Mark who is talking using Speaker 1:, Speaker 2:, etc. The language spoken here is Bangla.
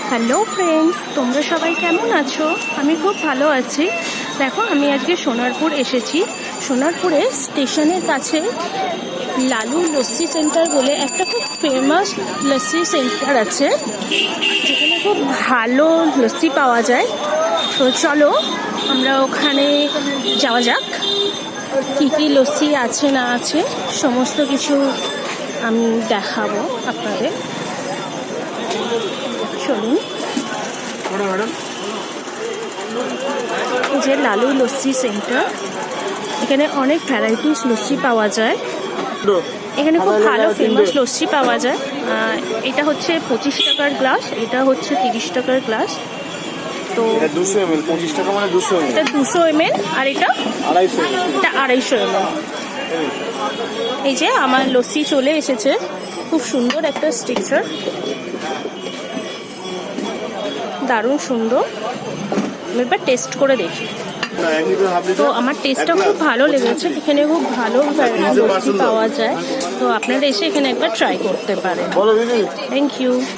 Speaker 1: হ্যালো ফ্রেন্ডস, তোমরা সবাই কেমন আছো? আমি খুব ভালো আছি। দেখো, আমি আজকে সোনারপুর এসেছি। সোনারপুরে স্টেশনের কাছে লালু লস্যি সেন্টার বলে একটা খুব ফেমাস লস্যি সেন্টার আছে, যেখানে খুব ভালো লস্যি পাওয়া যায়। তো চলো আমরা ওখানে যাওয়া যাক। কী কী লস্যি আছে না আছে সমস্ত কিছু আমি দেখাবো আপনাদের। চলুন। যে লালু লস্যি সেন্টার, এখানে অনেক ভ্যারাইটিস লস্যি পাওয়া যায়। এখানে খুব ভালো ফেমাস লস্যি পাওয়া যায়। এটা হচ্ছে 25 টাকার গ্লাস, এটা হচ্ছে 30 টাকার গ্লাস। তো
Speaker 2: 200 ml, 25 টাকা মানে 200 ml।
Speaker 1: এটা 200 ml আর এটা
Speaker 2: 250 ml।
Speaker 1: এটা 250 ml। এই যে আমার লস্যি চলে এসেছে, খুব সুন্দর একটা স্ট্রাকচার, দারুণ সুন্দর। আমি এবার টেস্ট করে দেখি। তো আমার টেস্টটা খুব ভালো লেগেছে। এখানে খুব ভালো লস্যি পাওয়া যায়, তো আপনারা এসে এখানে একবার ট্রাই করতে পারেন। Thank you.